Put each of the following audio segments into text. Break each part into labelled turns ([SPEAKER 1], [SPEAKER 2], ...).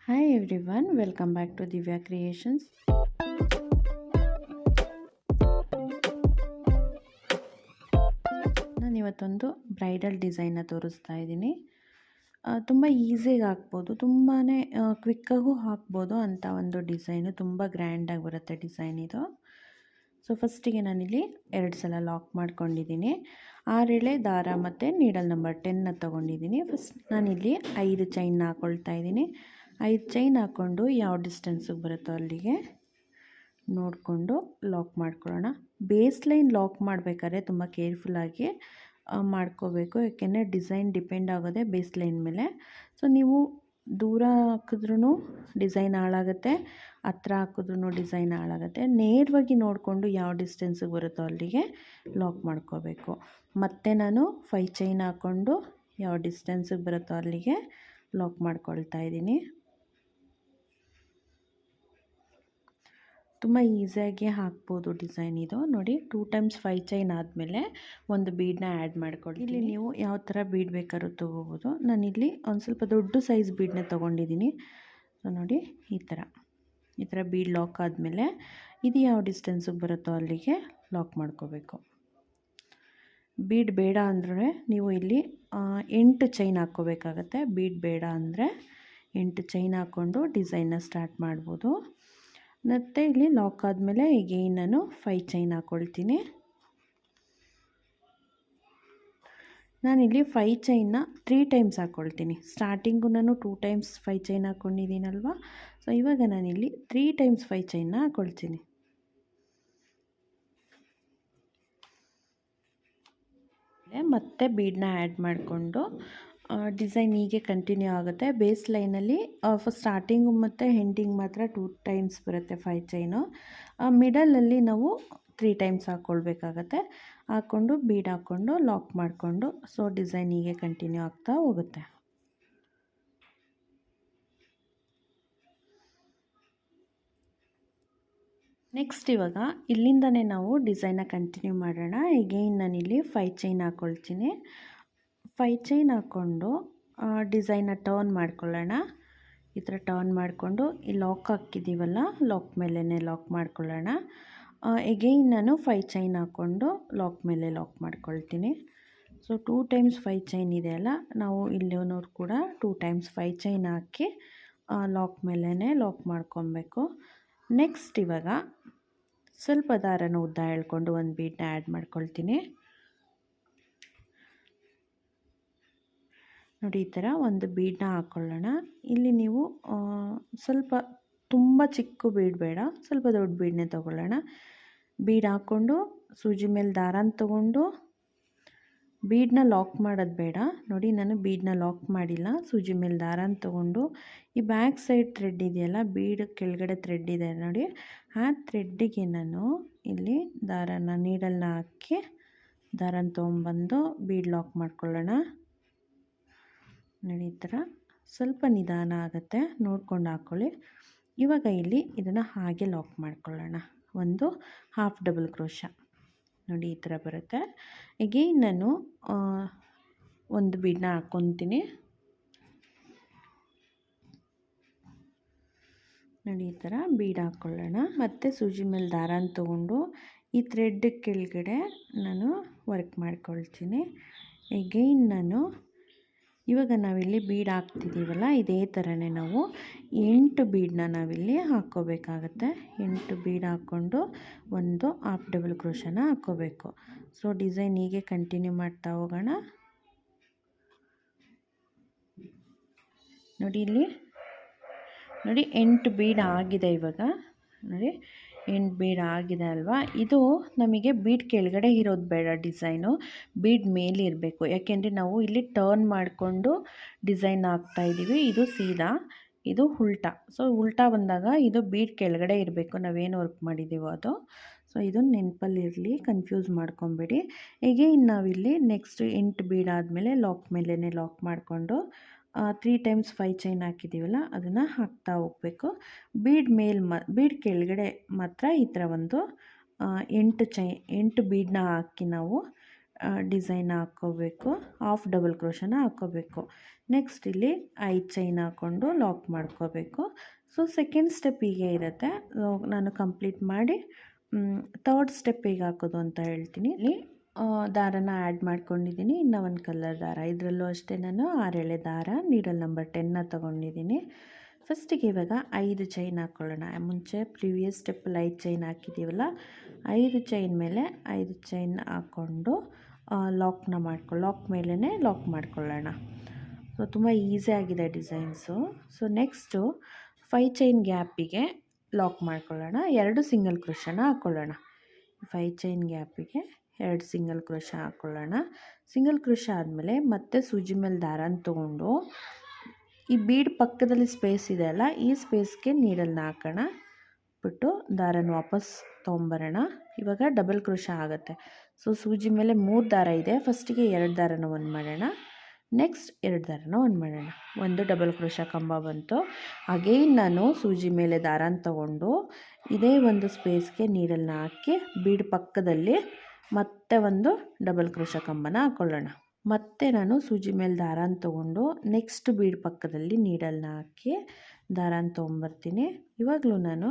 [SPEAKER 1] Hi everyone, welcome back to Divya Creations. ನಾನು ಇವತ್ತೊಂದು bridal ಡಿಸೈನ್ನ ತೋರಿಸ್ತಾ ಇದ್ದೀನಿ. ತುಂಬ ಈಸಿಯಾಗಿ ಹಾಕ್ಬೋದು, ತುಂಬಾ ಕ್ವಿಕ್ಕಾಗೂ ಹಾಕ್ಬೋದು ಅಂತ ಒಂದು ಡಿಸೈನು. ತುಂಬ ಗ್ರ್ಯಾಂಡಾಗಿ ಬರುತ್ತೆ ಡಿಸೈನ್ ಇದು. ಸೊ ಫಸ್ಟಿಗೆ ನಾನಿಲ್ಲಿ 2 ಸಲ ಲಾಕ್ ಮಾಡ್ಕೊಂಡಿದ್ದೀನಿ. 6 ಎಳೆ ದಾರ ಮತ್ತು ನೀಡಲ್ ನಂಬರ್ 10ನ ತೊಗೊಂಡಿದ್ದೀನಿ. ಫಸ್ಟ್ ನಾನಿಲ್ಲಿ 5 ಚೈನ್ನ ಹಾಕ್ಕೊಳ್ತಾ ಇದ್ದೀನಿ. 5 ಚೈನ್ ಹಾಕ್ಕೊಂಡು ಯಾವ ಡಿಸ್ಟೆನ್ಸಿಗೆ ಬರುತ್ತೋ ಅಲ್ಲಿಗೆ ನೋಡಿಕೊಂಡು ಲಾಕ್ ಮಾಡ್ಕೊಳ್ಳೋಣ. ಬೇಸ್ ಲೈನ್ ಲಾಕ್ ಮಾಡಬೇಕಾದ್ರೆ ತುಂಬ ಕೇರ್ಫುಲ್ಲಾಗಿ ಮಾಡ್ಕೋಬೇಕು, ಯಾಕೆಂದರೆ ಡಿಸೈನ್ ಡಿಪೆಂಡ್ ಆಗೋದೇ ಬೇಸ್ ಲೈನ್ ಮೇಲೆ. ಸೊ ನೀವು ದೂರ ಹಾಕಿದ್ರೂ ಡಿಸೈನ್ ಹಾಳಾಗುತ್ತೆ, ಹತ್ರ ಹಾಕಿದ್ರೂ ಡಿಸೈನ್ ಹಾಳಾಗುತ್ತೆ. ನೇರವಾಗಿ ನೋಡಿಕೊಂಡು ಯಾವ ಡಿಸ್ಟೆನ್ಸಿಗೆ ಬರುತ್ತೋ ಅಲ್ಲಿಗೆ ಲಾಕ್ ಮಾಡ್ಕೋಬೇಕು. ಮತ್ತು ನಾನು 5 ಚೈನ್ ಹಾಕ್ಕೊಂಡು ಯಾವ ಡಿಸ್ಟೆನ್ಸಿಗೆ ಬರುತ್ತೋ ಅಲ್ಲಿಗೆ ಲಾಕ್ ಮಾಡ್ಕೊಳ್ತಾ ಇದ್ದೀನಿ. ತುಂಬ ಈಸಿಯಾಗಿ ಹಾಕ್ಬೋದು ಡಿಸೈನ್ ಇದು. ನೋಡಿ, 2 ಟೈಮ್ಸ್ 5 ಚೈನ್ ಆದಮೇಲೆ ಒಂದು ಬೀಡನ್ನ ಆ್ಯಡ್ ಮಾಡ್ಕೊಳ್ಳಿ. ಇಲ್ಲಿ ನೀವು ಯಾವ ಥರ ಬೀಡ್ ಬೇಕಾದ್ರೂ ತೊಗೋಬೋದು. ನಾನಿಲ್ಲಿ ಒಂದು ಸ್ವಲ್ಪ ದೊಡ್ಡ ಸೈಜ್ ಬೀಡನ್ನ ತೊಗೊಂಡಿದ್ದೀನಿ. ಸೊ ನೋಡಿ, ಈ ಥರ ಬೀಡ್ ಲಾಕ್ ಆದಮೇಲೆ ಇದು ಯಾವ ಡಿಸ್ಟೆನ್ಸಿಗೆ ಬರುತ್ತೋ ಅಲ್ಲಿಗೆ ಲಾಕ್ ಮಾಡ್ಕೋಬೇಕು. ಬೀಡ್ ಬೇಡ ಅಂದರೆ ನೀವು ಇಲ್ಲಿ 8 ಚೈನ್ ಹಾಕ್ಕೋಬೇಕಾಗತ್ತೆ. ಬೀಡ್ ಬೇಡ ಅಂದರೆ 8 ಚೈನ್ ಹಾಕ್ಕೊಂಡು ಡಿಸೈನ್ನ ಸ್ಟಾರ್ಟ್ ಮಾಡ್ಬೋದು. ಮತ್ತು ಇಲ್ಲಿ ಲಾಕ್ ಆದಮೇಲೆ ಈಗೇನು ನಾನು 5 ಚೈನ್ ಹಾಕ್ಕೊಳ್ತೀನಿ. ನಾನಿಲ್ಲಿ 5 ಚೈನ್ನ 3 ಟೈಮ್ಸ್ ಹಾಕ್ಕೊಳ್ತೀನಿ. ಸ್ಟಾರ್ಟಿಂಗು ನಾನು 2 ಟೈಮ್ಸ್ 5 ಚೈನ್ ಹಾಕ್ಕೊಂಡಿದ್ದೀನಲ್ವ. ಸೊ ಇವಾಗ ನಾನಿಲ್ಲಿ 3 ಟೈಮ್ಸ್ 5 ಚೈನ್ನ ಹಾಕ್ಕೊಳ್ತೀನಿ. ಮತ್ತೆ ಬೀಡನ್ನ ಆ್ಯಡ್ ಮಾಡಿಕೊಂಡು ಡಿಸೈನ್ ಹೀಗೆ ಕಂಟಿನ್ಯೂ ಆಗುತ್ತೆ. ಬೇಸ್ ಲೈನಲ್ಲಿ ಫಸ್ಟ್ ಸ್ಟಾರ್ಟಿಂಗು ಮತ್ತು ಎಂಡಿಂಗ್ ಮಾತ್ರ 2 ಟೈಮ್ಸ್ ಬರುತ್ತೆ 5 ಚೈನು. ಮಿಡಲಲ್ಲಿ ನಾವು 3 ಟೈಮ್ಸ್ ಹಾಕ್ಕೊಳ್ಬೇಕಾಗತ್ತೆ. ಹಾಕ್ಕೊಂಡು ಬೀಡ್ ಹಾಕ್ಕೊಂಡು ಲಾಕ್ ಮಾಡಿಕೊಂಡು ಸೊ ಡಿಸೈನ್ ಹೀಗೆ ಕಂಟಿನ್ಯೂ ಆಗ್ತಾ ಹೋಗುತ್ತೆ. ನೆಕ್ಸ್ಟ್ ಇವಾಗ ಇಲ್ಲಿಂದನೇ ನಾವು ಡಿಸೈನ್ನ ಕಂಟಿನ್ಯೂ ಮಾಡೋಣ. ಈಗೇನು ನಾನಿಲ್ಲಿ 5 ಚೈನ್ ಹಾಕ್ಕೊಳ್ತೀನಿ. 5 ಚೈನ್ ಹಾಕ್ಕೊಂಡು ಡಿಸೈನ್ನ ಟರ್ನ್ ಮಾಡ್ಕೊಳ್ಳೋಣ. ಈ ಥರ ಟರ್ನ್ ಮಾಡಿಕೊಂಡು ಈ ಲಾಕ್ ಹಾಕಿದ್ದೀವಲ್ಲ, ಲಾಕ್ ಮೇಲೇ ಲಾಕ್ ಮಾಡ್ಕೊಳ್ಳೋಣ. ಎಗೈನ್ ನಾನು 5 ಚೈನ್ ಹಾಕ್ಕೊಂಡು ಲಾಕ್ ಮೇಲೆ ಲಾಕ್ ಮಾಡ್ಕೊಳ್ತೀನಿ. ಸೊ 2 ಟೈಮ್ಸ್ 5 ಚೈನ್ ಇದೆಯಲ್ಲ, ನಾವು ಇಲ್ಲಿನೂ ಕೂಡ 2 ಟೈಮ್ಸ್ 5 ಚೈನ್ ಹಾಕಿ ಲಾಕ್ ಮೇಲೇ ಲಾಕ್ ಮಾಡ್ಕೊಬೇಕು. ನೆಕ್ಸ್ಟ್ ಇವಾಗ ಸ್ವಲ್ಪ ದಾರನ ಉದ್ದ ಎಳ್ಕೊಂಡು ಒಂದು ಬೀಡನ್ನ ಆ್ಯಡ್ ಮಾಡ್ಕೊಳ್ತೀನಿ. ನೋಡಿ, ಈ ಥರ ಒಂದು ಬೀಡನ್ನ ಹಾಕ್ಕೊಳ್ಳೋಣ. ಇಲ್ಲಿ ನೀವು ಸ್ವಲ್ಪ ತುಂಬ ಚಿಕ್ಕ ಬೀಡ್ ಬೇಡ, ಸ್ವಲ್ಪ ದೊಡ್ಡ ಬೀಡನ್ನೇ ತೊಗೊಳ್ಳೋಣ. ಬೀಡ್ ಹಾಕ್ಕೊಂಡು ಸೂಜಿ ಮೇಲೆ ದಾರನ ತೊಗೊಂಡು ಬೀಡನ್ನ ಲಾಕ್ ಮಾಡೋದು ಬೇಡ. ನೋಡಿ, ನಾನು ಬೀಡನ್ನ ಲಾಕ್ ಮಾಡಿಲ್ಲ, ಸೂಜಿ ಮೇಲೆ ದಾರನ ತೊಗೊಂಡು ಈ ಬ್ಯಾಕ್ ಸೈಡ್ ಥ್ರೆಡ್ ಇದೆಯಲ್ಲ, ಬೀಡ್ ಕೆಳಗಡೆ ಥ್ರೆಡ್ ಇದೆ ನೋಡಿ, ಆ ಥ್ರೆಡ್ಡಿಗೆ ನಾನು ಇಲ್ಲಿ ದಾರನ ನೀಡಲ್ನ ಹಾಕಿ ದಾರನ ತೊಗೊಂಬಂದು ಬೀಡ್ ಲಾಕ್ ಮಾಡ್ಕೊಳ್ಳೋಣ. ನೋಡಿ, ಈ ಥರ ಸ್ವಲ್ಪ ನಿಧಾನ ಆಗುತ್ತೆ, ನೋಡ್ಕೊಂಡು ಹಾಕ್ಕೊಳ್ಳಿ. ಇವಾಗ ಇಲ್ಲಿ ಇದನ್ನು ಹಾಗೆ ಲಾಕ್ ಮಾಡ್ಕೊಳ್ಳೋಣ. ಒಂದು ಹಾಫ್ ಡಬಲ್ ಕ್ರೋಶ ನೋಡಿ, ಈ ಥರ ಬರುತ್ತೆ. ಎಗೈನ್ ನಾನು ಒಂದು ಬೀಡನ್ನ ಹಾಕ್ಕೊತೀನಿ. ನೋಡಿ, ಈ ಥರ ಬೀಡ್ ಹಾಕ್ಕೊಳ್ಳೋಣ. ಮತ್ತು ಸೂಜಿ ಮೇಲೆ ದಾರನ ತೊಗೊಂಡು ಈ ಥ್ರೆಡ್ ಕೆಳಗಡೆ ನಾನು ವರ್ಕ್ ಮಾಡ್ಕೊಳ್ತೀನಿ. ಎಗೈನ್ ನಾನು ಇವಾಗ ನಾವಿಲ್ಲಿ ಬೀಡ್ ಹಾಕ್ತಿದ್ದೀವಲ್ಲ, ಇದೇ ಥರನೇ ನಾವು 8 ಬೀಡನ್ನ ನಾವಿಲ್ಲಿ ಹಾಕ್ಕೋಬೇಕಾಗತ್ತೆ. 8 ಬೀಡ್ ಹಾಕ್ಕೊಂಡು ಒಂದು ಹಾಫ್ ಡಬಲ್ ಕ್ರೋಶನ ಹಾಕ್ಕೋಬೇಕು. ಸೊ ಡಿಸೈನ್ ಹೀಗೆ ಕಂಟಿನ್ಯೂ ಮಾಡ್ತಾ ಹೋಗೋಣ. ನೋಡಿ, ಇಲ್ಲಿ ನೋಡಿ 8 ಬೀಡ್ ಆಗಿದೆ. ಇವಾಗ ನೋಡಿ 8 ಬೀಡ್ ಆಗಿದೆ ಅಲ್ವಾ. ಇದು ನಮಗೆ ಬೀಡ್ ಕೆಳಗಡೆ ಇರೋದು ಬೇಡ, ಡಿಸೈನು ಬೀಡ್ ಮೇಲೆ ಇರಬೇಕು. ಯಾಕೆಂದರೆ ನಾವು ಇಲ್ಲಿ ಟರ್ನ್ ಮಾಡಿಕೊಂಡು ಡಿಸೈನ್ ಹಾಕ್ತಾಯಿದ್ದೀವಿ. ಇದು ಸೀದಾ, ಇದು ಉಲ್ಟಾ. ಸೊ ಉಲ್ಟಾ ಬಂದಾಗ ಇದು ಬೀಡ್ ಕೆಳಗಡೆ ಇರಬೇಕು, ನಾವೇನು ವರ್ಕ್ ಮಾಡಿದ್ದೀವೋ ಅದು. ಸೊ ಇದನ್ನು ನೆನಪಲ್ಲಿರಲಿ, ಕನ್ಫ್ಯೂಸ್ ಮಾಡ್ಕೊಬೇಡಿ. ಹೀಗೆ ಇನ್ನು ನಾವಿಲ್ಲಿ ನೆಕ್ಸ್ಟ್ 8 ಬೀಡ್ ಆದಮೇಲೆ ಲಾಕ್ ಮೇಲೇ ಲಾಕ್ ಮಾಡಿಕೊಂಡು 3 ಟೈಮ್ಸ್ 5 ಚೈನ್ ಹಾಕಿದ್ದೀವಲ್ಲ, ಅದನ್ನು ಹಾಕ್ತಾ ಹೋಗಬೇಕು. ಬೀಡ್ ಕೆಳಗಡೆ ಮಾತ್ರ ಈ ಥರ ಒಂದು 8 ಬೀಡನ್ನ ಹಾಕಿ ನಾವು ಡಿಸೈನ್ ಹಾಕ್ಕೋಬೇಕು, ಹಾಫ್ ಡಬಲ್ ಕ್ರೋಶನ ಹಾಕ್ಕೋಬೇಕು. ನೆಕ್ಸ್ಟ್ ಇಲ್ಲಿ 5 ಚೈನ್ ಹಾಕ್ಕೊಂಡು ಲಾಕ್ ಮಾಡ್ಕೋಬೇಕು. ಸೊ ಸೆಕೆಂಡ್ ಸ್ಟೆಪ್ ಹೀಗೆ ಇರುತ್ತೆ. ನಾನು ಕಂಪ್ಲೀಟ್ ಮಾಡಿ ಥರ್ಡ್ ಸ್ಟೆಪ್ ಹೇಗೆ ಹಾಕೋದು ಅಂತ ಹೇಳ್ತೀನಿ. ಇಲ್ಲಿ ದಾರನ ಆ್ಯಡ್ ಮಾಡ್ಕೊಂಡಿದ್ದೀನಿ. ಇನ್ನೂ ಒಂದು ಕಲರ್ ದಾರ, ಇದರಲ್ಲೂ ಅಷ್ಟೇ ನಾನು 6 ಎಳೆ ದಾರ ನೀಡಲ್ ನಂಬರ್ 10ನ ತೊಗೊಂಡಿದ್ದೀನಿ. ಫಸ್ಟಿಗೆ ಇವಾಗ 5 ಚೈನ್ ಹಾಕ್ಕೊಳ್ಳೋಣ. ಮುಂಚೆ ಪ್ರಿವಿಯಸ್ ಸ್ಟೆಪ್ಪಲ್ಲಿ 5 ಚೈನ್ ಹಾಕಿದ್ದೀವಲ್ಲ, 5 ಚೈನ್ ಮೇಲೆ 5 ಚೈನ್ ಹಾಕ್ಕೊಂಡು ಲಾಕ್ ಮೇಲೇ ಲಾಕ್ ಮಾಡ್ಕೊಳ್ಳೋಣ. ಸೊ ತುಂಬ ಈಸಿ ಆಗಿದೆ ಡಿಸೈನ್ಸು. ಸೊ ನೆಕ್ಸ್ಟು 5 ಚೈನ್ ಗ್ಯಾಪಿಗೆ ಲಾಕ್ ಮಾಡ್ಕೊಳ್ಳೋಣ. 2 ಸಿಂಗಲ್ ಕ್ರೋಶನ ಹಾಕ್ಕೊಳ್ಳೋಣ. 5 ಚೈನ್ ಗ್ಯಾಪಿಗೆ 2 ಸಿಂಗಲ್ ಕ್ರೋಶ ಹಾಕ್ಕೊಳ್ಳೋಣ. ಸಿಂಗಲ್ ಕ್ರೋಶ ಆದಮೇಲೆ ಮತ್ತೆ ಸೂಜಿ ಮೇಲೆ ದಾರನ ತೊಗೊಂಡು ಈ ಬೀಡ್ ಪಕ್ಕದಲ್ಲಿ ಸ್ಪೇಸ್ ಇದೆ ಅಲ್ಲ, ಈ ಸ್ಪೇಸ್ಗೆ ನೀಡಲ್ನ ಹಾಕೋಣ. ಬಿಟ್ಟು ದಾರನ ವಾಪಸ್ ತೊಗೊಂಬರೋಣ. ಇವಾಗ ಡಬಲ್ ಕ್ರೋಶ ಆಗುತ್ತೆ. ಸೊ ಸೂಜಿ ಮೇಲೆ 3 ದಾರ ಇದೆ. ಫಸ್ಟಿಗೆ 2 ದಾರನ ಒಂದು ಮಾಡೋಣ, ನೆಕ್ಸ್ಟ್ 2 ದಾರನ ಒಂದು ಮಾಡೋಣ. ಒಂದು ಡಬಲ್ ಕ್ರೋಶ ಕಂಬ ಬಂತು. ಅಗೈನ್ ನಾನು ಸೂಜಿ ಮೇಲೆ ದಾರನ ತೊಗೊಂಡು ಇದೇ ಒಂದು ಸ್ಪೇಸ್ಗೆ ನೀಡಲ್ನ ಹಾಕಿ ಬೀಡ್ ಪಕ್ಕದಲ್ಲಿ ಮತ್ತೆ ಒಂದು ಡಬಲ್ ಕ್ರೋಶ ಕಂಬನ ಹಾಕ್ಕೊಳ್ಳೋಣ. ಮತ್ತೆ ನಾನು ಸೂಜಿ ಮೇಲೆ ದಾರನ ತೊಗೊಂಡು ನೆಕ್ಸ್ಟ್ ಬೀಡ್ ಪಕ್ಕದಲ್ಲಿ ನೀಡಲ್ನ ಹಾಕಿ ದಾರನ ತೊಗೊಂಬರ್ತೀನಿ. ಇವಾಗಲೂ ನಾನು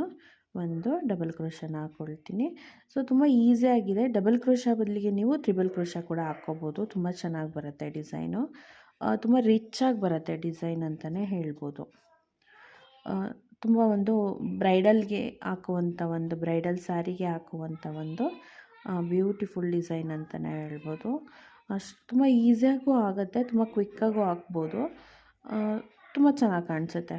[SPEAKER 1] ಒಂದು ಡಬಲ್ ಕ್ರೋಶನ ಹಾಕ್ಕೊಳ್ತೀನಿ. ಸೊ ತುಂಬ ಈಸಿಯಾಗಿದೆ. ಡಬಲ್ ಕ್ರೋಶ ಬದಲಿಗೆ ನೀವು ತ್ರಿಬಲ್ ಕ್ರೋಶ ಕೂಡ ಹಾಕ್ಕೋಬೋದು. ತುಂಬ ಚೆನ್ನಾಗಿ ಬರುತ್ತೆ ಡಿಸೈನು. ತುಂಬ ರಿಚ್ಚಾಗಿ ಬರುತ್ತೆ ಡಿಸೈನ್ ಅಂತಲೇ ಹೇಳ್ಬೋದು. ತುಂಬ ಒಂದು ಬ್ರೈಡಲ್ಗೆ ಹಾಕುವಂಥ ಒಂದು ಬ್ರೈಡಲ್ ಸ್ಯಾರಿಗೆ ಹಾಕುವಂಥ ಒಂದು ಬ್ಯೂಟಿಫುಲ್ ಡಿಸೈನ್ ಅಂತಲೇ ಹೇಳ್ಬೋದು. ತುಂಬ ಈಸಿಯಾಗೂ ಆಗುತ್ತೆ, ತುಂಬ ಕ್ವಿಕ್ಕಾಗೂ ಹಾಕ್ಬೋದು. ತುಂಬ ಚೆನ್ನಾಗಿ ಕಾಣಿಸುತ್ತೆ.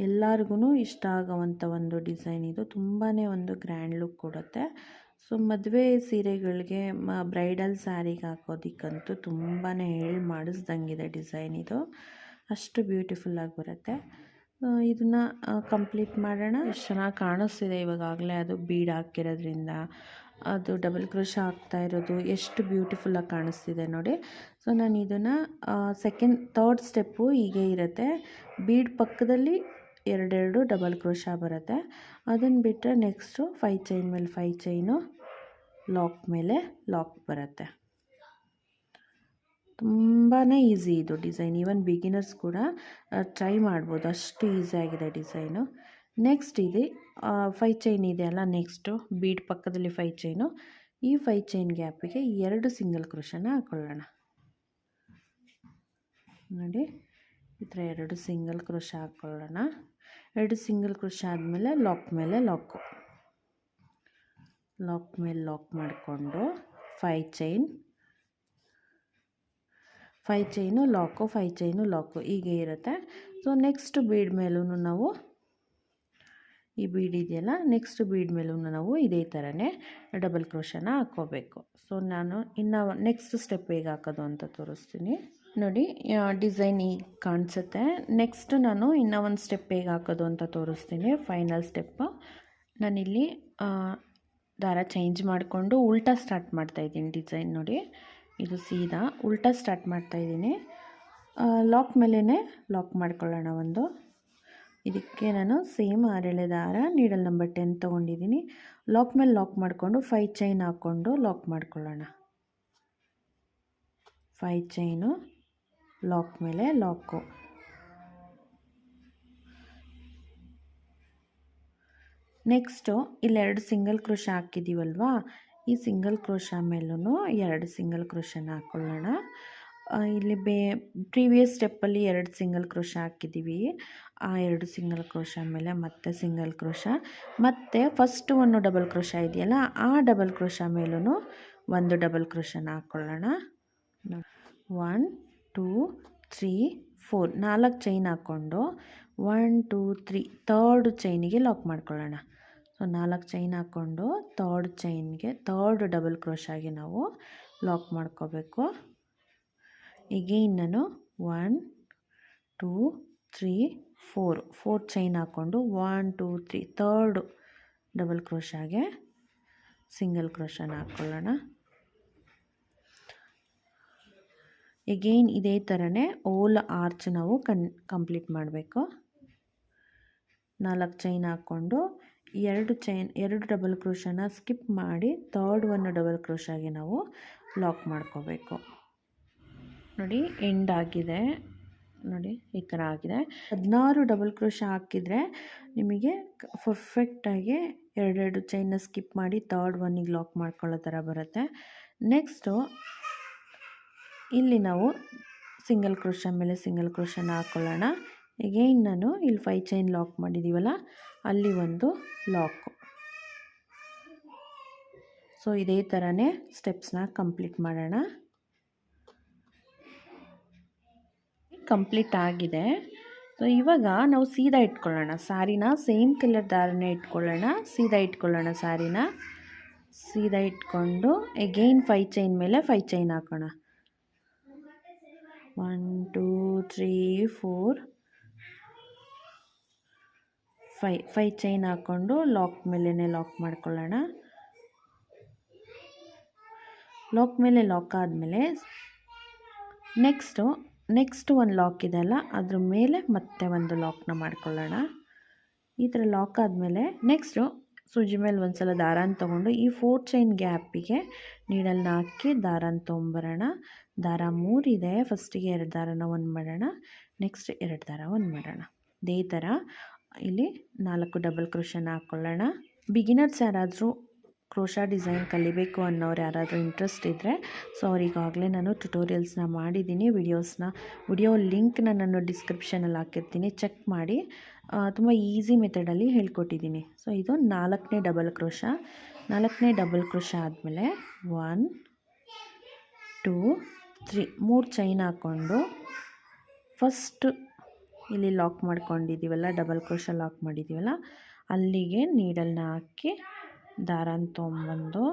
[SPEAKER 1] ಎಲ್ಲರಿಗೂ ಇಷ್ಟ ಆಗೋವಂಥ ಒಂದು ಡಿಸೈನ್ ಇದು. ತುಂಬಾ ಒಂದು ಗ್ರ್ಯಾಂಡ್ ಲುಕ್ ಕೊಡುತ್ತೆ. ಸೊ ಮದುವೆ ಸೀರೆಗಳಿಗೆ ಬ್ರೈಡಲ್ ಸ್ಯಾರಿಗೆ ಹಾಕೋದಕ್ಕಂತೂ ತುಂಬಾ ಹೇಳಿ ಮಾಡಿಸ್ದಂಗಿದೆ ಡಿಸೈನ್ ಇದು. ಅಷ್ಟು ಬ್ಯೂಟಿಫುಲ್ಲಾಗಿ ಬರುತ್ತೆ. ಇದನ್ನು ಕಂಪ್ಲೀಟ್ ಮಾಡೋಣ. ಎಷ್ಟು ಚೆನ್ನಾಗಿ ಕಾಣಿಸ್ತಿದೆ ಇವಾಗಲೇ, ಅದು ಬೀಡ್ ಹಾಕಿರೋದ್ರಿಂದ ಅದು ಡಬಲ್ ಕ್ರೋಶ ಹಾಕ್ತಾ ಇರೋದು ಎಷ್ಟು ಬ್ಯೂಟಿಫುಲ್ಲಾಗಿ ಕಾಣಿಸ್ತಿದೆ ನೋಡಿ. ಸೊ ನಾನು ಇದನ್ನು ಥರ್ಡ್ ಸ್ಟೆಪ್ಪು ಹೀಗೆ ಇರುತ್ತೆ. ಬೀಡ್ ಪಕ್ಕದಲ್ಲಿ 2 ಡಬಲ್ ಕ್ರೋಶ ಬರುತ್ತೆ. ಅದನ್ನು ಬಿಟ್ಟರೆ ನೆಕ್ಸ್ಟು 5 ಚೈನ್ ಮೇಲೆ 5 ಚೈನು ಲಾಕ್ ಮೇಲೆ ಲಾಕ್ ಬರುತ್ತೆ. ತುಂಬಾ ಈಸಿ ಇದು ಡಿಸೈನ್. ಈವನ್ ಬಿಗಿನರ್ಸ್ ಕೂಡ ಟ್ರೈ ಮಾಡ್ಬೋದು, ಅಷ್ಟು ಈಸಿಯಾಗಿದೆ ಡಿಸೈನು. ನೆಕ್ಸ್ಟ್ ಇದೆ 5 ಚೈನ್ ಇದೆ ಅಲ್ಲ, ನೆಕ್ಸ್ಟು ಬೀಡ್ ಪಕ್ಕದಲ್ಲಿ 5 ಚೈನು. ಈ 5 ಚೈನ್ ಗ್ಯಾಪಿಗೆ 2 ಸಿಂಗಲ್ ಕ್ರೋಶನ ಹಾಕ್ಕೊಳ್ಳೋಣ. ನೋಡಿ ಈ ಥರ 2 ಸಿಂಗಲ್ ಕ್ರೋಶ ಹಾಕ್ಕೊಳ್ಳೋಣ. 2 ಸಿಂಗಲ್ ಕ್ರೋಶ ಆದಮೇಲೆ ಲಾಕ್ ಮೇಲೆ ಲಾಕ್ ಮೇಲೆ ಲಾಕ್ ಮಾಡಿಕೊಂಡು 5 ಚೈನು ಲಾಕು 5 ಚೈನು ಲಾಕು ಹೀಗೆ ಇರುತ್ತೆ. ಸೊ ನೆಕ್ಸ್ಟ್ ಬೀಡ್ ಮೇಲೂ ನಾವು ಈ ಬೀಡ್ ಇದೆಯಲ್ಲ, ನೆಕ್ಸ್ಟ್ ಬೀಡ್ ಮೇಲೂ ನಾವು ಇದೇ ಥರನೇ ಡಬಲ್ ಕ್ರೋಶನ ಹಾಕ್ಕೋಬೇಕು. ಸೊ ನಾನು ಇನ್ನು ನೆಕ್ಸ್ಟ್ ಸ್ಟೆಪ್ ಹೇಗೆ ಹಾಕೋದು ಅಂತ ತೋರಿಸ್ತೀನಿ ನೋಡಿ. ಡಿಸೈನ್ ಈಗ ಕಾಣಿಸುತ್ತೆ. ನೆಕ್ಸ್ಟ್ ನಾನು ಇನ್ನೂ ಒಂದು ಸ್ಟೆಪ್ ಹೇಗೆ ಹಾಕೋದು ಅಂತ ತೋರಿಸ್ತೀನಿ. ಫೈನಲ್ ಸ್ಟೆಪ್ಪು ನಾನಿಲ್ಲಿ ದಾರ ಚೇಂಜ್ ಮಾಡಿಕೊಂಡು ಉಲ್ಟಾ ಸ್ಟಾರ್ಟ್ ಮಾಡ್ತಾಯಿದ್ದೀನಿ ಡಿಸೈನ್ ನೋಡಿ. ಇದು ಸೀದಾ ಉಲ್ಟಾ ಸ್ಟಾರ್ಟ್ ಮಾಡ್ತಾಯಿದ್ದೀನಿ. ಲಾಕ್ ಮೇಲೇ ಲಾಕ್ ಮಾಡ್ಕೊಳ್ಳೋಣ. ಇದಕ್ಕೆ ನಾನು ಸೇಮ್ 6 ಎಳೆ ದಾರ ನೀಡಲ್ ನಂಬರ್ 10 ತೊಗೊಂಡಿದ್ದೀನಿ. ಲಾಕ್ ಮೇಲೆ ಲಾಕ್ ಮಾಡಿಕೊಂಡು 5 ಚೈನ್ ಹಾಕ್ಕೊಂಡು ಲಾಕ್ ಮಾಡ್ಕೊಳ್ಳೋಣ. 5 ಚೈನು ಲಾಕ್ ಮೇಲೆ ಲಾಕು. ನೆಕ್ಸ್ಟು ಇಲ್ಲಿ 2 ಸಿಂಗಲ್ ಕ್ರೋಶ ಹಾಕಿದ್ದೀವಲ್ವಾ, ಈ ಸಿಂಗಲ್ ಕ್ರೋಶ ಮೇಲೂ 2 ಸಿಂಗಲ್ ಕ್ರೋಶನ ಹಾಕ್ಕೊಳ್ಳೋಣ. ಇಲ್ಲಿ ಪ್ರೀವಿಯಸ್ ಸ್ಟೆಪ್ಪಲ್ಲಿ 2 ಸಿಂಗಲ್ ಕ್ರೋಶ ಹಾಕಿದ್ದೀವಿ. ಆ 2 ಸಿಂಗಲ್ ಕ್ರೋಶ ಮೇಲೆ ಮತ್ತೆ ಸಿಂಗಲ್ ಕ್ರೋಶ, ಮತ್ತು ಫಸ್ಟ್ ಒಂದು ಡಬಲ್ ಕ್ರೋಶ ಇದೆಯಲ್ಲ, ಆ ಡಬಲ್ ಕ್ರೋಶ ಮೇಲೂ ಒಂದು ಡಬಲ್ ಕ್ರೋಶನ ಹಾಕ್ಕೊಳ್ಳೋಣ. 1 2 3 4 4 ಚೈನ್ ಹಾಕ್ಕೊಂಡು 1 2 3 ಥರ್ಡ್ ಚೈನಿಗೆ ಲಾಕ್ ಮಾಡ್ಕೊಳ್ಳೋಣ. ಸೊ 4 ಚೈನ್ ಹಾಕ್ಕೊಂಡು ಥರ್ಡ್ ಡಬಲ್ ಕ್ರೋಶಾಗೆ ನಾವು ಲಾಕ್ ಮಾಡ್ಕೋಬೇಕು. ಎಗೈನ್ ನಾನು 1 2 3 4 ಚೈನ್ ಹಾಕ್ಕೊಂಡು 1 2 3 ಥರ್ಡ್ ಡಬಲ್ ಕ್ರೋಶಾಗೆ ಸಿಂಗಲ್ ಕ್ರೋಶನ ಹಾಕ್ಕೊಳ್ಳೋಣ. ಎಗೈನ್ ಇದೇ ಥರನೇ ಓಲ್ ಆರ್ಚ್ ನಾವು ಕಂಪ್ಲೀಟ್ ಮಾಡಬೇಕು. 4 ಚೈನ್ ಹಾಕ್ಕೊಂಡು 2 ಡಬಲ್ ಕ್ರೋಶನ ಸ್ಕಿಪ್ ಮಾಡಿ ಥರ್ಡ್ ಒಂದು ಡಬಲ್ ಕ್ರೋಶಾಗೆ ನಾವು ಲಾಕ್ ಮಾಡ್ಕೋಬೇಕು. ನೋಡಿ ಎಂಡ್ ಆಗಿದೆ, ನೋಡಿ ಈ ಥರ ಆಗಿದೆ. 16 ಡಬಲ್ ಕ್ರೋಶಾ ಹಾಕಿದರೆ ನಿಮಗೆ ಪರ್ಫೆಕ್ಟಾಗಿ ಎರಡೆರಡು ಚೈನ್ನ ಸ್ಕಿಪ್ ಮಾಡಿ ಥರ್ಡ್ ಒನ್ನಿಗೆ ಲಾಕ್ ಮಾಡ್ಕೊಳ್ಳೋ ಥರ ಬರುತ್ತೆ. ನೆಕ್ಸ್ಟು ಇಲ್ಲಿ ನಾವು ಸಿಂಗಲ್ ಕ್ರೋಶಾ ಮೇಲೆ ಸಿಂಗಲ್ ಕ್ರೋಶಾನ ಹಾಕ್ಕೊಳ್ಳೋಣ. ಎಗೈನ್ ನಾನು ಇಲ್ಲಿ 5 ಚೈನ್ ಲಾಕ್ ಮಾಡಿದ್ದೀವಲ್ಲ, ಅಲ್ಲಿ ಒಂದು ಲಾಕು. ಸೊ ಇದೇ ಥರನೇ ಸ್ಟೆಪ್ಸ್ನ ಕಂಪ್ಲೀಟ್ ಮಾಡೋಣ. ಕಂಪ್ಲೀಟ್ ಆಗಿದೆ. ಸೊ ಇವಾಗ ನಾವು ಸೀದಾ ಇಟ್ಕೊಳ್ಳೋಣ ಸ್ಯಾರಿನ, ಸೇಮ್ ಕಲರ್ ದಾರನೇ ಇಟ್ಕೊಳ್ಳೋಣ. ಸೀದಾ ಇಟ್ಕೊಳ್ಳೋಣ ಸ್ಯಾರಿನ. ಸೀದಾ ಇಟ್ಕೊಂಡು ಎಗೈನ್ 5 ಚೈನ್ ಮೇಲೆ 5 ಚೈನ್ ಹಾಕೋಣ. 1 2 3 4 5 ಚೈನ್ ಹಾಕ್ಕೊಂಡು ಲಾಕ್ ಮೇಲೇ ಲಾಕ್ ಮಾಡ್ಕೊಳ್ಳೋಣ. ಲಾಕ್ ಮೇಲೆ ಲಾಕ್ ಆದಮೇಲೆ ನೆಕ್ಸ್ಟ್ ಒಂದು ಲಾಕ್ ಇದೆಯಲ್ಲ, ಅದ್ರ ಮೇಲೆ ಮತ್ತೆ ಒಂದು ಲಾಕ್ನ ಮಾಡ್ಕೊಳ್ಳೋಣ. ಈ ಥರ ಲಾಕ್ ಆದಮೇಲೆ ನೆಕ್ಸ್ಟು ಸೂಜಿ ಮೇಲೆ ಒಂದು ಸಲ ದಾರಾನ ತೊಗೊಂಡು ಈ 4 ಚೈನ್ ಗ್ಯಾಪಿಗೆ ನೀಡಲ್ನ ಹಾಕಿ ದಾರಾನ ತೊಗೊಂಬರೋಣ. ದಾರ 3 ಇದೆ, ಫಸ್ಟಿಗೆ 2 ದಾರನ 1 ಮಾಡೋಣ, ನೆಕ್ಸ್ಟ್ 2 ದಾರ 1 ಮಾಡೋಣ. ಇದೇ ಥರ ಇಲ್ಲಿ 4 ಡಬಲ್ ಕ್ರೋಶಾನ ಹಾಕ್ಕೊಳ್ಳೋಣ. ಬಿಗಿನರ್ಸ್ ಯಾರಾದರೂ ಕ್ರೋಶಾ ಡಿಸೈನ್ ಕಲಿಬೇಕು ಅನ್ನೋರು ಯಾರಾದರೂ ಇಂಟ್ರೆಸ್ಟ್ ಇದ್ದರೆ, ಸೊ ಅವರಿಗಾಗಲೇ ನಾನು ಟ್ಯುಟೋರಿಯಲ್ಸ್ನ ಮಾಡಿದ್ದೀನಿ. ವಿಡಿಯೋ ಲಿಂಕ್ನ ನಾನು ಡಿಸ್ಕ್ರಿಪ್ಷನಲ್ಲಿ ಹಾಕಿರ್ತೀನಿ, ಚೆಕ್ ಮಾಡಿ. ತುಂಬ ಈಸಿ ಮೆಥಡಲ್ಲಿ ಹೇಳ್ಕೊಟ್ಟಿದ್ದೀನಿ. ಸೊ ಇದು 4ನೇ ಡಬಲ್ ಕ್ರೋಶಾ. 4ನೇ ಡಬಲ್ ಕ್ರೋಶಾ ಆದಮೇಲೆ 1 2 3 3 ಚೈನ್ ಹಾಕ್ಕೊಂಡು ಫಸ್ಟ್ ಇಲ್ಲಿ ಲಾಕ್ ಮಾಡ್ಕೊಂಡಿದ್ದೀವಲ್ಲ, ಡಬಲ್ ಕ್ರೋಶಾ ಲಾಕ್ ಮಾಡಿದ್ದೀವಲ್ಲ, ಅಲ್ಲಿಗೆ ನೀಡಲ್ನ ಹಾಕಿ ದಾರಾನ ತೊಗೊಂಬಂದು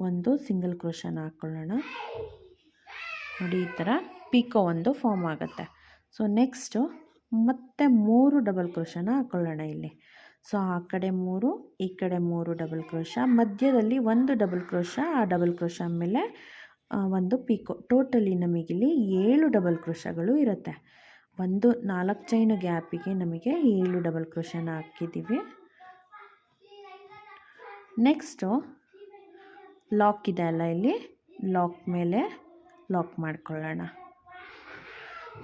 [SPEAKER 1] ಒಂದು ಸಿಂಗಲ್ ಕ್ರೋಶಾನ ಹಾಕ್ಕೊಳ್ಳೋಣ. ನೋಡಿ ಈ ಥರ ಪಿಕೋ ಒಂದು ಫಾರ್ಮ್ ಆಗುತ್ತೆ. ಸೊ ನೆಕ್ಸ್ಟು ಮತ್ತೆ 3 ಡಬಲ್ ಕ್ರೋಶಾನ ಹಾಕ್ಕೊಳ್ಳೋಣ ಇಲ್ಲಿ. ಸೊ ಆ ಕಡೆ 3 ಈ ಕಡೆ 3 ಡಬಲ್ ಕ್ರೋಶಾ, ಮಧ್ಯದಲ್ಲಿ ಒಂದು ಡಬಲ್ ಕ್ರೋಶಾ, ಆ ಡಬಲ್ ಕ್ರೋಶಾ ಮೇಲೆ ಒಂದು ಪಿಕೋ. ಟೋಟಲಿ ನಮಗಿಲ್ಲಿ 7 ಡಬಲ್ ಕ್ರೋಶಾಗಳು ಇರುತ್ತೆ. ಒಂದು 4 ಚೈನು ಗ್ಯಾಪಿಗೆ ನಮಗೆ 7 ಡಬಲ್ ಕ್ರೋಶಾನ ಹಾಕಿದ್ದೀವಿ. ನೆಕ್ಸ್ಟು ಲಾಕ್ ಇದೆ ಅಲ್ಲ, ಇಲ್ಲಿ ಲಾಕ್ ಮೇಲೆ ಲಾಕ್ ಮಾಡ್ಕೊಳ್ಳೋಣ.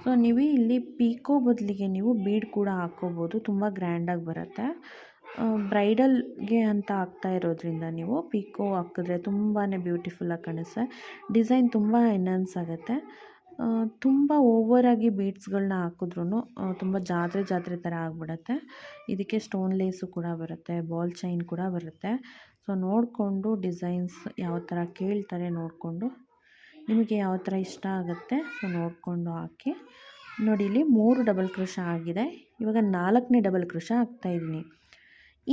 [SPEAKER 1] ಸೊ ನೀವು ಇಲ್ಲಿ ಪಿಕೋ ಬದಲಿಗೆ ನೀವು ಬೀಡ್ ಕೂಡ ಹಾಕ್ಕೋಬೋದು, ತುಂಬ ಗ್ರ್ಯಾಂಡಾಗಿ ಬರುತ್ತೆ. ಬ್ರೈಡಲ್ಗೆ ಅಂತ ಹಾಕ್ತಾ ಇರೋದ್ರಿಂದ ನೀವು ಪಿಕೋ ಹಾಕಿದ್ರೆ ತುಂಬಾ ಬ್ಯೂಟಿಫುಲ್ಲಾಗಿ ಕಾಣಿಸುತ್ತೆ. ಡಿಸೈನ್ ತುಂಬ ಎನ್ಹಾನ್ಸ್ ಆಗುತ್ತೆ. ತುಂಬ ಓವರಾಗಿ ಬೀಡ್ಸ್ಗಳನ್ನ ಹಾಕಿದ್ರೂ ತುಂಬ ಜಾತ್ರೆ ಥರ ಆಗಿಬಿಡುತ್ತೆ. ಇದಕ್ಕೆ ಸ್ಟೋನ್ ಲೇಸು ಕೂಡ ಬರುತ್ತೆ, ಬಾಲ್ ಚೈನ್ ಕೂಡ ಬರುತ್ತೆ. ಸೊ ನೋಡಿಕೊಂಡು ಡಿಸೈನ್ಸ್ ಯಾವ ಥರ ಕೇಳ್ತಾರೆ ನೋಡಿಕೊಂಡು ನಿಮಗೆ ಯಾವ ಥರ ಇಷ್ಟ ಆಗುತ್ತೆ ಸೊ ನೋಡಿಕೊಂಡು ಹಾಕಿ. ನೋಡಿ ಇಲ್ಲಿ 3 ಡಬಲ್ ಕ್ರೋಶಾ ಆಗಿದೆ. ಇವಾಗ 4ನೇ ಡಬಲ್ ಕ್ರೋಶಾ ಹಾಕ್ತಾಯಿದ್ದೀನಿ.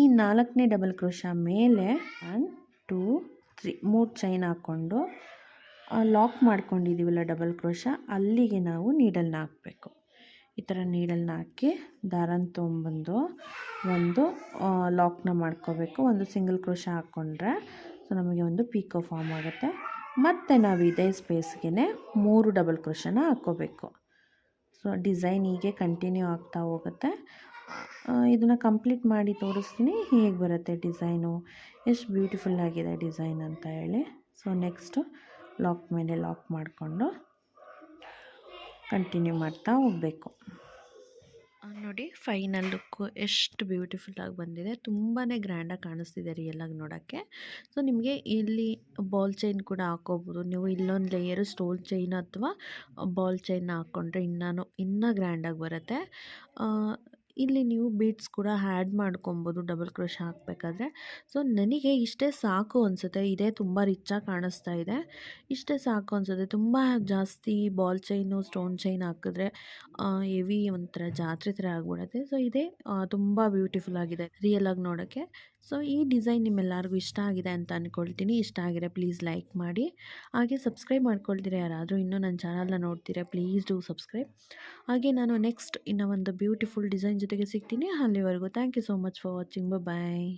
[SPEAKER 1] ಈ 4ನೇ ಡಬಲ್ ಕ್ರೋಶಾ ಮೇಲೆ 1 2 3 3 ಚೈನ್ ಹಾಕ್ಕೊಂಡು ಲಾಕ್ ಮಾಡ್ಕೊಂಡಿದ್ದೀವಲ್ಲ ಡಬಲ್ ಕ್ರೋಶಾ, ಅಲ್ಲಿಗೆ ನಾವು ನೀಡಲ್ನ ಹಾಕಬೇಕು. ಈ ಥರ ನೀಡಲ್ನ ಹಾಕಿ ದಾರಾನ ತೊಗೊಂಬಂದು ಒಂದು ಲಾಕ್ನ ಮಾಡ್ಕೋಬೇಕು. ಒಂದು ಸಿಂಗಲ್ ಕ್ರೋಶಾ ಹಾಕ್ಕೊಂಡ್ರೆ ಸೊ ನಮಗೆ ಒಂದು ಪಿಕೋ ಫಾರ್ಮ್ ಆಗುತ್ತೆ. ಮತ್ತು ನಾವು ಇದೇ ಸ್ಪೇಸ್ಗೆ 3 ಡಬಲ್ ಕ್ರೋಶಾನ ಹಾಕ್ಕೋಬೇಕು. ಸೊ ಡಿಸೈನ್ ಹೀಗೆ ಕಂಟಿನ್ಯೂ ಆಗ್ತಾ ಹೋಗುತ್ತೆ. ಇದನ್ನು ಕಂಪ್ಲೀಟ್ ಮಾಡಿ ತೋರಿಸ್ತೀನಿ ಹೇಗೆ ಬರುತ್ತೆ ಡಿಸೈನು, ಎಷ್ಟು ಬ್ಯೂಟಿಫುಲ್ಲಾಗಿದೆ ಡಿಸೈನ್ ಅಂತ ಹೇಳಿ. ಸೊ ನೆಕ್ಸ್ಟು ಲಾಕ್ ಮೇಲೆ ಲಾಕ್ ಮಾಡಿಕೊಂಡು ಕಂಟಿನ್ಯೂ ಮಾಡ್ತಾ ಹೋಗಬೇಕು. ನೋಡಿ ಫೈನಲ್ ಲುಕ್ಕು ಎಷ್ಟು ಬ್ಯೂಟಿಫುಲ್ಲಾಗಿ ಬಂದಿದೆ. ತುಂಬಾ ಗ್ರ್ಯಾಂಡಾಗಿ ಕಾಣಿಸ್ತಿದೆ ರಿಯಲಾಗಿ ನೋಡೋಕ್ಕೆ. ಸೊ ನಿಮಗೆ ಇಲ್ಲಿ ಬಾಲ್ ಚೈನ್ ಕೂಡ ಹಾಕ್ಕೋಬೋದು. ನೀವು ಇಲ್ಲೊಂದು ಲೇಯರು ಸ್ಟೋನ್ ಚೈನ್ ಅಥವಾ ಬಾಲ್ ಚೈನ್ನ ಹಾಕ್ಕೊಂಡ್ರೆ ಇನ್ನೂ ಗ್ರ್ಯಾಂಡಾಗಿ ಬರುತ್ತೆ. ಇಲ್ಲಿ ನೀವು ಬೀಡ್ಸ್ ಕೂಡ ಆ್ಯಡ್ ಮಾಡ್ಕೊಬೋದು ಡಬಲ್ ಕ್ರೋಶಾ ಹಾಕಬೇಕಾದ್ರೆ. ಸೊ ನನಗೆ ಇಷ್ಟೇ ಸಾಕು ಅನಿಸುತ್ತೆ. ಇದೇ ತುಂಬ ರಿಚ್ಚಾಗಿ ಕಾಣಿಸ್ತಾ ಇದೆ. ಇಷ್ಟೇ ಸಾಕು ಅನಿಸುತ್ತೆ. ತುಂಬ ಜಾಸ್ತಿ ಬಾಲ್ ಚೈನು ಸ್ಟೋನ್ ಚೈನ್ ಹಾಕಿದ್ರೆ ಹೆವಿ ಒಂಥರ ಜಾತ್ರೆ ಥರ ಆಗಿಬಿಡುತ್ತೆ. ಸೊ ಇದೇ ತುಂಬ ಬ್ಯೂಟಿಫುಲ್ ಆಗಿದೆ ರಿಯಲಾಗಿ ನೋಡೋಕ್ಕೆ. ಸೊ ಈ ಡಿಸೈನ್ ನಿಮ್ಮೆಲ್ಲರಿಗೂ ಇಷ್ಟ ಆಗಿದೆ ಅಂತ ಅಂದ್ಕೊಳ್ತೀನಿ. ಇಷ್ಟ ಆಗಿದ್ರೆ ಪ್ಲೀಸ್ ಲೈಕ್ ಮಾಡಿ. ಹಾಗೆ ಸಬ್ಸ್ಕ್ರೈಬ್ ಮಾಡ್ಕೊಳ್ತೀರಾ ಯಾರಾದರೂ ಇನ್ನೂ ನನ್ನ ಚಾನಲ್ನ ನೋಡ್ತೀರಾ, ಪ್ಲೀಸ್ ಡೂ ಸಬ್ಸ್ಕ್ರೈಬ್. ಹಾಗೆ ನಾನು ನೆಕ್ಸ್ಟ್ ಇನ್ನೂ ಒಂದು ಬ್ಯೂಟಿಫುಲ್ ಡಿಸೈನ್ ಜೊತೆಗೆ ಸಿಗ್ತೀನಿ. ಅಲ್ಲಿವರೆಗೂ thank you so much for watching. Bye.